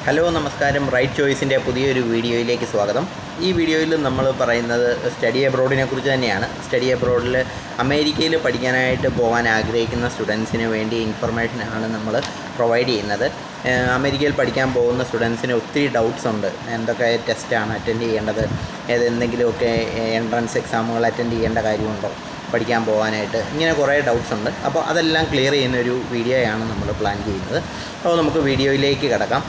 Hello നമസ്കാരം. Right ചോയ്സിൻ്റെ പുതിയൊരു വീഡിയോയിലേക്ക് സ്വാഗതം. ഈ വീഡിയോയിൽ നമ്മൾ പറയുന്നത് സ്റ്റഡി അബ്രോഡിനെ കുറിച്ച് തന്നെയാണ്. സ്റ്റഡി അബ്രോഡിൽ അമേരിക്കയിൽ പഠിക്കാനായിട്ട് പോകാൻ ആഗ്രഹിക്കുന്ന സ്റ്റുഡൻസിന് വേണ്ടി ഇൻഫർമേഷനാണ് നമ്മൾ പ്രൊവൈഡ് ചെയ്യുന്നത്. അമേരിക്കയിൽ പഠിക്കാൻ പോകുന്ന സ്റ്റുഡൻസിന് ഒത്തിരി ഡൗട്ട്സ് ഉണ്ട്. എന്തൊക്കെ ടെസ്റ്റാണ് അറ്റൻഡ് ചെയ്യേണ്ടത്, എന്തെങ്കിലുമൊക്കെ എൻട്രൻസ് എക്സാമുകൾ അറ്റൻഡ് ചെയ്യേണ്ട കാര്യമുണ്ടോ പഠിക്കാൻ പോകാനായിട്ട്, ഇങ്ങനെ കുറേ ഡൗട്ട്സ് ഉണ്ട്. അപ്പോൾ അതെല്ലാം ക്ലിയർ ചെയ്യുന്നൊരു വീഡിയോയാണ് നമ്മൾ പ്ലാൻ ചെയ്യുന്നത്. അപ്പോൾ നമുക്ക് വീഡിയോയിലേക്ക് കിടക്കാം.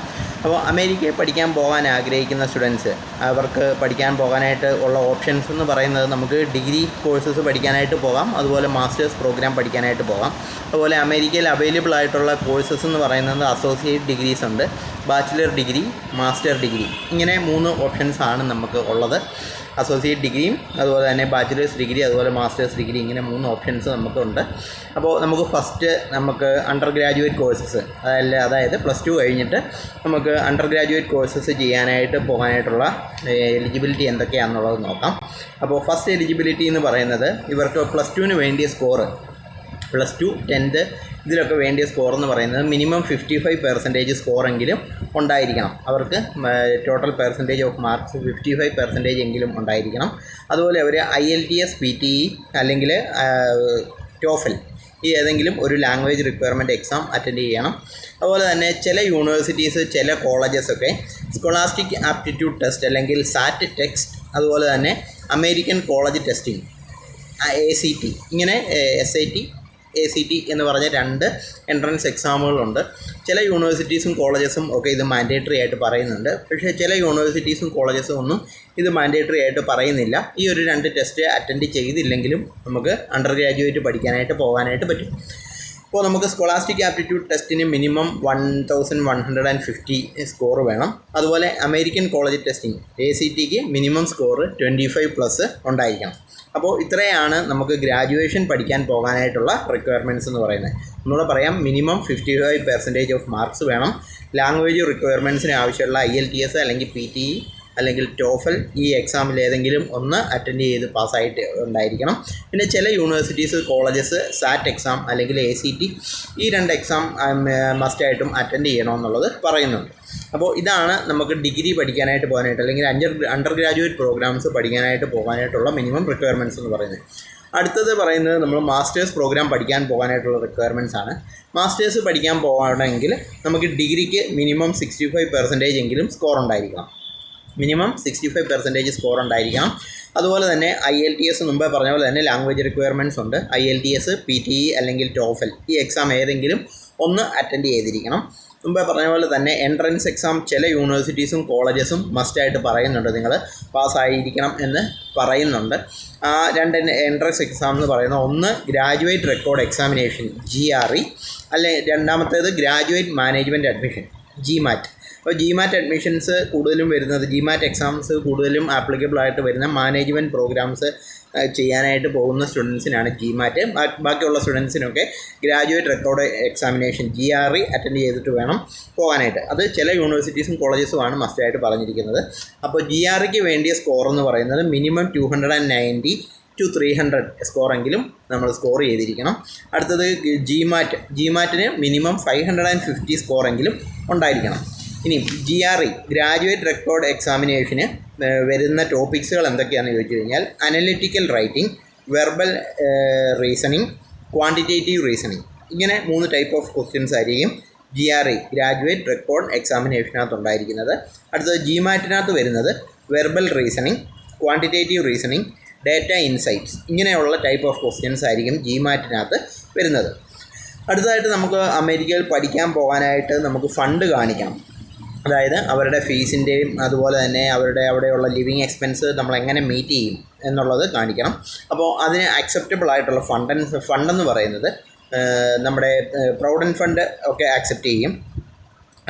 അപ്പോൾ അമേരിക്കയിൽ പഠിക്കാൻ പോകാൻ ആഗ്രഹിക്കുന്ന സ്റ്റുഡൻസ്, അവർക്ക് പഠിക്കാൻ പോകാനായിട്ട് ഉള്ള ഓപ്ഷൻസ് എന്ന് പറയുന്നത് നമുക്ക് ഡിഗ്രി കോഴ്സസ് പഠിക്കാനായിട്ട് പോകാം, അതുപോലെ മാസ്റ്റേഴ്സ് പ്രോഗ്രാം പഠിക്കാനായിട്ട് പോകാം. അതുപോലെ അമേരിക്കയിൽ അവൈലബിൾ ആയിട്ടുള്ള കോഴ്സസ് എന്ന് പറയുന്നത് അസോസിയേറ്റ് ഡിഗ്രീസ് ഉണ്ട്, ബാച്ചിലർ ഡിഗ്രി, മാസ്റ്റർ ഡിഗ്രി, ഇങ്ങനെ 3 ഓപ്ഷൻസാണ് നമുക്ക് ഉള്ളത്. അസോസിയേറ്റ് ഡിഗ്രിയും അതുപോലെ തന്നെ ബാച്ചിലേഴ്സ് ഡിഗ്രി, അതുപോലെ മാസ്റ്റേഴ്സ് ഡിഗ്രി, ഇങ്ങനെ 3 ഓപ്ഷൻസ് നമുക്കുണ്ട്. അപ്പോൾ നമുക്ക് ഫസ്റ്റ് അണ്ടർ ഗ്രാജുവേറ്റ് കോഴ്സസ്, അതായത് +2 കഴിഞ്ഞിട്ട് നമുക്ക് അണ്ടർ ഗ്രാജുവേറ്റ് കോഴ്സസ് ചെയ്യാനായിട്ട് പോകാനായിട്ടുള്ള എലിജിബിലിറ്റി എന്തൊക്കെയാണെന്നുള്ളത് നോക്കാം. അപ്പോൾ ഫസ്റ്റ് എലിജിബിലിറ്റി എന്ന് പറയുന്നത് ഇവർക്ക് +2ന് വേണ്ടിയ സ്കോർ, +2, 10th ഇതിലൊക്കെ വേണ്ടിയ സ്കോർ എന്ന് പറയുന്നത് മിനിമം 55% സ്കോറെങ്കിലും ഉണ്ടായിരിക്കണം. അവർക്ക് ടോട്ടൽ പെർസെൻറ്റേജ് ഓഫ് മാർക്സ് 55% എങ്കിലും ഉണ്ടായിരിക്കണം. അതുപോലെ അവർ IELTS, PTE അല്ലെങ്കിൽ TOEFL ഈ ഏതെങ്കിലും ഒരു ലാംഗ്വേജ് റിക്വയർമെൻറ്റ് എക്സാം അറ്റൻഡ് ചെയ്യണം. അതുപോലെ തന്നെ ചില യൂണിവേഴ്സിറ്റീസ്, ചില കോളേജസൊക്കെ സ്കോളാസ്റ്റിക് ആപ്റ്റിറ്റ്യൂഡ് ടെസ്റ്റ് അല്ലെങ്കിൽ സാറ്റ് ടെക്സ്റ്റ്, അതുപോലെ തന്നെ അമേരിക്കൻ കോളേജ് ടെസ്റ്റിംഗ് ACT, ഇങ്ങനെ SAT, ACT എന്ന് പറഞ്ഞ 2 എൻട്രൻസ് എക്സാമുകളുണ്ട്. ചില യൂണിവേഴ്സിറ്റീസും കോളേജസും ഒക്കെ ഇത് മാൻഡേറ്ററി ആയിട്ട് പറയുന്നുണ്ട്. പക്ഷേ ചില യൂണിവേഴ്സിറ്റീസും കോളേജസും ഒന്നും ഇത് മാൻഡേറ്ററി ആയിട്ട് പറയുന്നില്ല. ഈ ഒരു 2 ടെസ്റ്റ് അറ്റൻഡ് ചെയ്തില്ലെങ്കിലും നമുക്ക് അണ്ടർ ഗ്രാജുവേറ്റ് പഠിക്കാനായിട്ട് പോകാനായിട്ട് പറ്റും. അപ്പോൾ നമുക്ക് സ്കോളാസ്റ്റിക് ആപ്റ്റിറ്റ്യൂഡ് ടെസ്റ്റിന് മിനിമം 1150 സ്കോർ വേണം. അതുപോലെ അമേരിക്കൻ കോളേജ് ടെസ്റ്റിംഗ് ACTക്ക് മിനിമം സ്കോർ 25+ ഉണ്ടായിരിക്കണം. അപ്പോൾ ഇത്രയാണ് നമുക്ക് ഗ്രാജുവേഷൻ പഠിക്കാൻ പോകാനായിട്ടുള്ള റിക്വയർമെൻറ്റ്സ് എന്ന് പറയുന്നത്. ഒന്നുകൂടെ പറയാം, മിനിമം 55% ഓഫ് മാർക്സ് വേണം. ലാംഗ്വേജ് റിക്വയർമെൻറ്റ്സിന് ആവശ്യമുള്ള IELTS അല്ലെങ്കിൽ PTE അല്ലെങ്കിൽ TOEFL ഈ എക്സാമിൽ ഏതെങ്കിലും ഒന്ന് അറ്റൻഡ് ചെയ്ത് പാസ്സായിട്ട് ഉണ്ടായിരിക്കണം. പിന്നെ ചില യൂണിവേഴ്സിറ്റീസ്, കോളേജസ് സാറ്റ് എക്സാം അല്ലെങ്കിൽ ACT ഈ 2 എക്സാം മസ്റ്റായിട്ടും അറ്റൻഡ് ചെയ്യണമെന്നുള്ളത് പറയുന്നുണ്ട്. അപ്പോൾ ഇതാണ് നമുക്ക് ഡിഗ്രി പഠിക്കാനായിട്ട് പോകാനായിട്ട് അല്ലെങ്കിൽ അണ്ടർ ഗ്രാജുവേറ്റ് പ്രോഗ്രാംസ് പഠിക്കാനായിട്ട് പോകാനായിട്ടുള്ള മിനിമം റിക്വയർമെൻറ്റ്സ് എന്ന് പറയുന്നത്. അടുത്തത് പറയുന്നത് നമ്മൾ മാസ്റ്റേഴ്സ് പ്രോഗ്രാം പഠിക്കാൻ പോകാനായിട്ടുള്ള റിക്വയർമെൻറ്റ്സ് ആണ്. മാസ്റ്റേഴ്സ് പഠിക്കാൻ പോകണമെങ്കിൽ നമുക്ക് ഡിഗ്രിക്ക് മിനിമം 65% എങ്കിലും സ്കോർ ഉണ്ടായിരിക്കണം. മിനിമം 65% സ്കോർ ഉണ്ടായിരിക്കണം. അതുപോലെ തന്നെ IELTS മുമ്പേ പറഞ്ഞ പോലെ തന്നെ ലാംഗ്വേജ് റിക്വയർമെൻറ്റ്സ് ഉണ്ട്. IELTS, PTE അല്ലെങ്കിൽ TOEFL ഈ എക്സാം ഏതെങ്കിലും ഒന്ന് അറ്റൻഡ് ചെയ്തിരിക്കണം. മുമ്പേ പറഞ്ഞ പോലെ തന്നെ എൻട്രൻസ് എക്സാം ചില യൂണിവേഴ്സിറ്റീസും കോളേജസും മസ്റ്റായിട്ട് പറയുന്നുണ്ട്, നിങ്ങൾ പാസ്സായിരിക്കണം എന്ന് പറയുന്നുണ്ട്. ആ 2 എൻട്രൻസ് എക്സാം എന്ന് പറയുന്നത്, ഒന്ന് ഗ്രാജുവേറ്റ് റെക്കോർഡ് എക്സാമിനേഷൻ GRE, അല്ലെ രണ്ടാമത്തേത് ഗ്രാജുവേറ്റ് മാനേജ്മെൻറ്റ് അഡ്മിഷൻ GMAT. അപ്പോൾ GMAT അഡ്മിഷൻസ് കൂടുതലും വരുന്നത്, GMAT എക്സാംസ് കൂടുതലും ആപ്ലിക്കബിൾ ആയിട്ട് വരുന്ന മാനേജ്മെൻറ്റ് പ്രോഗ്രാംസ് ചെയ്യാനായിട്ട് പോകുന്ന സ്റ്റുഡൻസിനാണ് GMAT. ബാക്കിയുള്ള സ്റ്റുഡൻസിനൊക്കെ graduate record examination GRE attend ചെയ്തിട്ട് വേണം പോകാനായിട്ട്. അത് ചില യൂണിവേഴ്സിറ്റീസും കോളേജസുമാണ് മസ്റ്റായിട്ട് പറഞ്ഞിരിക്കുന്നത്. അപ്പോൾ GREക്ക് വേണ്ടിയ സ്കോർ എന്ന് പറയുന്നത് മിനിമം 290 to 300 സ്കോറെങ്കിലും നമ്മൾ സ്കോർ ചെയ്തിരിക്കണം. അടുത്തത് GMATന് മിനിമം 550 സ്കോറെങ്കിലും ഉണ്ടായിരിക്കണം. ഇനി GRE ഗ്രാജുവേറ്റ് റെക്കോർഡ് എക്സാമിനേഷന് വരുന്ന ടോപ്പിക്സുകൾ എന്തൊക്കെയാണെന്ന് ചോദിച്ചു കഴിഞ്ഞാൽ, analytical writing, verbal reasoning, quantitative reasoning, ഇങ്ങനെ 3 ടൈപ്പ് ഓഫ് ക്വസ്റ്റ്യൻസ് ആയിരിക്കും GRE ഗ്രാജുവേറ്റ് റെക്കോർഡ് എക്സാമിനേഷനകത്ത് ഉണ്ടായിരിക്കുന്നത്. അടുത്തത് GMATനകത്ത് വരുന്നത് verbal reasoning, quantitative reasoning, data insights, ഇങ്ങനെയുള്ള ടൈപ്പ് ഓഫ് ക്വസ്റ്റ്യൻസ് ആയിരിക്കും GMATനകത്ത് വരുന്നത്. അടുത്തതായിട്ട് നമുക്ക് അമേരിക്കയിൽ പഠിക്കാൻ പോകാനായിട്ട് നമുക്ക് ഫണ്ട് കാണിക്കണം. അതായത് അവരുടെ ഫീസിൻ്റെയും അതുപോലെ തന്നെ അവരുടെ അവിടെയുള്ള ലിവിങ് എക്സ്പെൻസ് നമ്മൾ എങ്ങനെ മീറ്റ് ചെയ്യും എന്നുള്ളത് കാണിക്കണം. അപ്പോൾ അതിന് അക്സെപ്റ്റബിൾ ആയിട്ടുള്ള ഫണ്ടെന്ന് പറയുന്നത് നമ്മുടെ പ്രൊവിഡൻറ്റ് ഫണ്ട് ഒക്കെ ആക്സെപ്റ്റ് ചെയ്യും.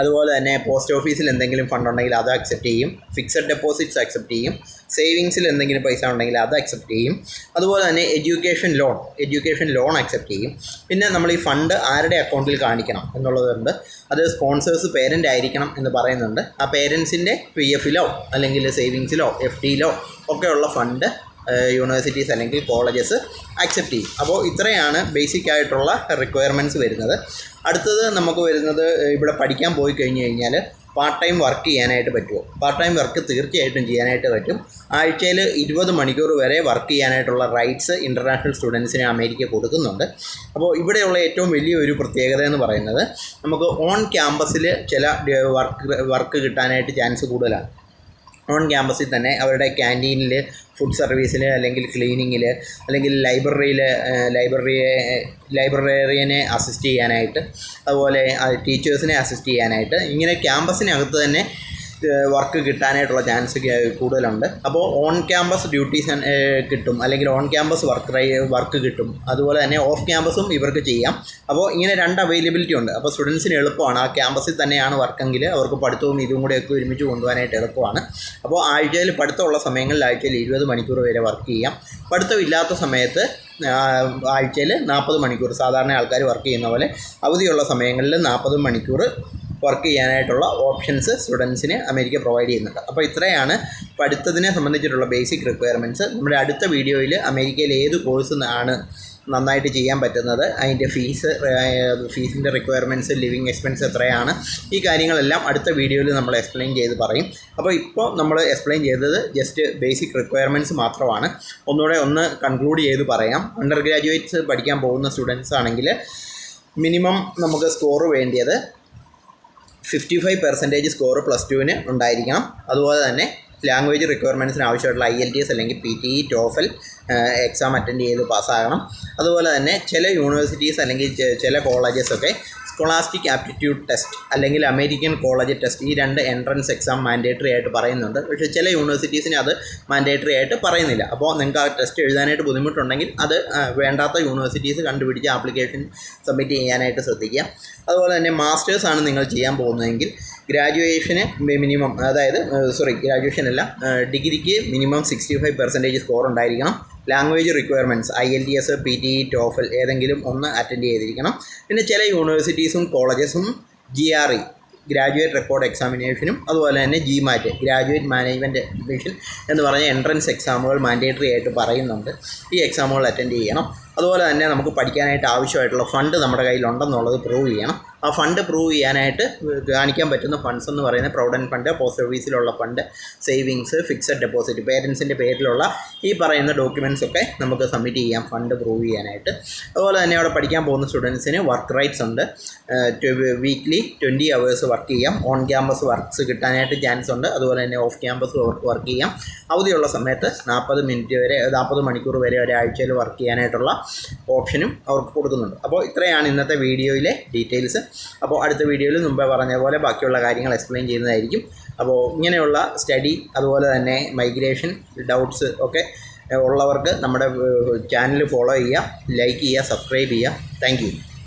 അതുപോലെ തന്നെ പോസ്റ്റ് ഓഫീസിൽ എന്തെങ്കിലും ഫണ്ട് ഉണ്ടെങ്കിൽ അത് അക്സെപ്റ്റ് ചെയ്യും. ഫിക്സഡ് ഡെപ്പോസിറ്റ്സ് അക്സെപ്റ്റ് ചെയ്യും. സേവിങ്സിൽ എന്തെങ്കിലും പൈസ ഉണ്ടെങ്കിൽ അത് അക്സെപ്റ്റ് ചെയ്യും. അതുപോലെ തന്നെ എഡ്യൂക്കേഷൻ ലോൺ അക്സെപ്റ്റ് ചെയ്യും. പിന്നെ നമ്മൾ ഈ ഫണ്ട് ആരുടെ അക്കൗണ്ടിൽ കാണിക്കണം എന്നുള്ളതുണ്ട്. അത് സ്പോൺസേഴ്സ് പേരൻ്റ് ആയിരിക്കണം എന്ന് പറയുന്നുണ്ട്. ആ പേരൻസിൻ്റെ PFലോ അല്ലെങ്കിൽ സേവിങ്സിലോ FDയിലോ ഒക്കെയുള്ള ഫണ്ട് യൂണിവേഴ്സിറ്റീസ് അല്ലെങ്കിൽ കോളേജസ് അക്സെപ്റ്റ് ചെയ്യും. അപ്പോൾ ഇത്രയാണ് ബേസിക് ആയിട്ടുള്ള റിക്വയർമെൻറ്റ്സ് വരുന്നത്. അടുത്തത് നമുക്ക് വരുന്നത്, ഇവിടെ പഠിക്കാൻ പോയി കഴിഞ്ഞ് കഴിഞ്ഞാൽ പാർട്ട് ടൈം വർക്ക് ചെയ്യാനായിട്ട് പറ്റുമോ? പാർട്ട് ടൈം വർക്ക് തീർച്ചയായിട്ടും ചെയ്യാനായിട്ട് പറ്റും. ആഴ്ചയിൽ 20 മണിക്കൂർ വരെ വർക്ക് ചെയ്യാനായിട്ടുള്ള റൈറ്റ്സ് ഇൻ്റർനാഷണൽ സ്റ്റുഡൻസിന് അമേരിക്ക കൊടുക്കുന്നുണ്ട്. അപ്പോൾ ഇവിടെയുള്ള ഏറ്റവും വലിയൊരു പ്രത്യേകത എന്ന് പറയുന്നത് നമുക്ക് ഓൺ ക്യാമ്പസിൽ ചില വർക്ക് കിട്ടാനായിട്ട് ചാൻസ് കൂടുതലാണ്. ഓൺ ക്യാമ്പസിൽ തന്നെ അവരുടെ ക്യാൻറ്റീനിൽ, ഫുഡ് സർവീസിൽ, അല്ലെങ്കിൽ ക്ലീനിങ്ങിൽ, അല്ലെങ്കിൽ ലൈബ്രറിയനെ അസിസ്റ്റ് ചെയ്യാനായിട്ട്, അതുപോലെ ടീച്ചേഴ്സിനെ അസിസ്റ്റ് ചെയ്യാനായിട്ട്, ഇങ്ങനെ ക്യാമ്പസിനകത്ത് തന്നെ വർക്ക് കിട്ടാനായിട്ടുള്ള ചാൻസ് കൂടുതലുണ്ട്. അപ്പോൾ ഓൺ ക്യാമ്പസ് ഡ്യൂട്ടീസ് കിട്ടും, അല്ലെങ്കിൽ ഓൺ ക്യാമ്പസ് വർക്ക് കിട്ടും. അതുപോലെ തന്നെ ഓഫ് ക്യാമ്പസും ഇവർക്ക് ചെയ്യാം. അപ്പോൾ ഇങ്ങനെ 2 അവൈലബിലിറ്റി ഉണ്ട്. അപ്പോൾ സ്റ്റുഡൻസിന് എളുപ്പമാണ്. ആ ക്യാമ്പസിൽ തന്നെയാണ് വർക്കെങ്കിൽ അവർക്ക് പഠിത്തവും ഇതും കൂടെയൊക്കെ ഒരുമിച്ച് കൊണ്ടുപോകാനായിട്ട് എളുപ്പമാണ്. അപ്പോൾ ആഴ്ചയിൽ പഠിത്തമുള്ള സമയങ്ങളിൽ ആഴ്ചയിൽ 20 മണിക്കൂർ വരെ വർക്ക് ചെയ്യാം. പഠിത്തമില്ലാത്ത സമയത്ത് ആഴ്ചയിൽ 40 മണിക്കൂർ സാധാരണ ആൾക്കാർ വർക്ക് ചെയ്യുന്ന പോലെ അവധിയുള്ള സമയങ്ങളിൽ 40 മണിക്കൂർ വർക്ക് ചെയ്യാനായിട്ടുള്ള ഓപ്ഷൻസ് സ്റ്റുഡൻസിന് അമേരിക്ക പ്രൊവൈഡ് ചെയ്യുന്നുണ്ട്. അപ്പോൾ ഇത്രയാണ് പഠിത്തത്തിനെ സംബന്ധിച്ചിട്ടുള്ള ബേസിക് റിക്വയർമെൻറ്റ്സ്. നമ്മുടെ അടുത്ത വീഡിയോയിൽ അമേരിക്കയിൽ ഏത് കോഴ്സ് ആണ് നന്നായിട്ട് ചെയ്യാൻ പറ്റുന്നത്, അതിൻ്റെ ഫീസിൻ്റെ റിക്വയർമെൻറ്റ്സ്, ലിവിങ് എക്സ്പെൻസ് എത്രയാണ്, ഈ കാര്യങ്ങളെല്ലാം അടുത്ത വീഡിയോയിൽ നമ്മൾ എക്സ്പ്ലെയിൻ ചെയ്ത് പറയും. അപ്പോൾ ഇപ്പോൾ നമ്മൾ എക്സ്പ്ലെയിൻ ചെയ്തത് ജസ്റ്റ് ബേസിക് റിക്വയർമെൻറ്റ്സ് മാത്രമാണ്. ഒന്ന് കൺക്ലൂഡ് ചെയ്ത് പറയാം. അണ്ടർ ഗ്രാജുവേറ്റ്സ് പഠിക്കാൻ പോകുന്ന സ്റ്റുഡൻസ് ആണെങ്കിൽ മിനിമം നമുക്ക് സ്കോർ വേണ്ടിയത് 55% സ്കോർ +2 ഉണ്ടായിരിക്കണം. അതുപോലെ തന്നെ ലാംഗ്വേജ് റിക്വയർമെൻറ്റ്സിന് ആവശ്യമായിട്ടുള്ള IELTS അല്ലെങ്കിൽ PTE, TOEFL എക്സാം അറ്റൻഡ് ചെയ്ത് പാസ്സാകണം. അതുപോലെ തന്നെ ചില യൂണിവേഴ്സിറ്റീസ് അല്ലെങ്കിൽ ചില കോളേജസൊക്കെ സ്കോളാസ്റ്റിക് ആപ്റ്റിറ്റ്യൂഡ് ടെസ്റ്റ് അല്ലെങ്കിൽ അമേരിക്കൻ കോളേജ് ടെസ്റ്റ്, ഈ 2 എൻട്രൻസ് എക്സാം മാൻഡേറ്ററി ആയിട്ട് പറയുന്നുണ്ട്. പക്ഷേ ചില യൂണിവേഴ്സിറ്റീസിന് അത് മാൻഡേറ്ററി ആയിട്ട് പറയുന്നില്ല. അപ്പോൾ നിങ്ങൾക്ക് ആ ടെസ്റ്റ് എഴുതാനായിട്ട് ബുദ്ധിമുട്ടുണ്ടെങ്കിൽ അത് വേണ്ടാത്ത യൂണിവേഴ്സിറ്റീസ് കണ്ടുപിടിച്ച് ആപ്ലിക്കേഷൻ സബ്മിറ്റ് ചെയ്യാനായിട്ട് ശ്രദ്ധിക്കുക. അതുപോലെ തന്നെ മാസ്റ്റേഴ്സാണ് നിങ്ങൾ ചെയ്യാൻ പോകുന്നതെങ്കിൽ ഗ്രാജുവേഷന് മിനിമം, ഗ്രാജുവേഷനല്ല, ഡിഗ്രിക്ക് മിനിമം 65% സ്കോർ ഉണ്ടായിരിക്കണം. Language requirements IELTS, PTE, TOEFL ഏതെങ്കിലും ഒന്ന് അറ്റൻഡ് ചെയ്തിരിക്കണം. പിന്നെ ചില യൂണിവേഴ്സിറ്റീസും കോളേജസും GRE ഗ്രാജുവേറ്റ് റെക്കോർഡ് എക്സാമിനേഷനും അതുപോലെ തന്നെ GMAT ഗ്രാജുവേറ്റ് മാനേജ്മെൻറ്റ് അഡ്മിഷൻ എന്ന് പറഞ്ഞ എൻട്രൻസ് എക്സാമുകൾ മാൻഡേറ്ററി ആയിട്ട് പറയുന്നുണ്ട്. ഈ എക്സാമുകൾ അറ്റൻഡ് ചെയ്യണം. അതുപോലെ തന്നെ നമുക്ക് പഠിക്കാനായിട്ട് ആവശ്യമായിട്ടുള്ള ഫണ്ട് നമ്മുടെ കയ്യിലുണ്ടെന്നുള്ളത് പ്രൂവ് ചെയ്യണം. ആ ഫണ്ട് പ്രൂവ് ചെയ്യാനായിട്ട് കാണിക്കാൻ പറ്റുന്ന ഫണ്ട്സ് എന്ന് പറയുന്നത് പ്രൊവിഡൻറ്റ് ഫണ്ട്, പോസ്റ്റ് ഓഫീസിലുള്ള ഫണ്ട്, സേവിങ്സ്, ഫിക്സഡ് ഡെപ്പോസിറ്റ്, പേരൻസിൻ്റെ പേരിലുള്ള ഈ പറയുന്ന ഡോക്യുമെൻറ്റ്സ് ഒക്കെ നമുക്ക് സബ്മിറ്റ് ചെയ്യാം ഫണ്ട് പ്രൂവ് ചെയ്യാനായിട്ട്. അതുപോലെ തന്നെ അവിടെ പഠിക്കാൻ പോകുന്ന സ്റ്റുഡൻസിന് വർക്ക് റൈറ്റ്സ് ഉണ്ട്. വീക്ക്ലി 20 hours വർക്ക് ചെയ്യാം. ഓൺ ക്യാമ്പസ് വർക്ക്സ് കിട്ടാനായിട്ട് ചാൻസ് ഉണ്ട്. അതുപോലെ തന്നെ ഓഫ് ക്യാമ്പസ് വർക്ക് ചെയ്യാം. അവധിയുള്ള സമയത്ത് 40 മണിക്കൂർ വരെ ഒരാഴ്ചയിൽ വർക്ക് ചെയ്യാനായിട്ടുള്ള ഓപ്ഷനും അവർക്ക് കൊടുക്കുന്നുണ്ട്. അപ്പോൾ ഇത്രയാണ് ഇന്നത്തെ വീഡിയോയിലെ ഡീറ്റെയിൽസ്. അപ്പോൾ അടുത്ത വീഡിയോയിൽ മുമ്പേ പറഞ്ഞ പോലെ ബാക്കിയുള്ള കാര്യങ്ങൾ എക്സ്പ്ലെയിൻ ചെയ്യുന്നതായിരിക്കും. അപ്പോൾ ഇങ്ങനെയുള്ള സ്റ്റഡി, അതുപോലെ തന്നെ മൈഗ്രേഷൻ ഡൗട്ട്സ് ഒക്കെ ഉള്ളവർക്ക് നമ്മുടെ ചാനൽ ഫോളോ ചെയ്യുക, ലൈക്ക് ചെയ്യുക, സബ്സ്ക്രൈബ് ചെയ്യുക. Thank you.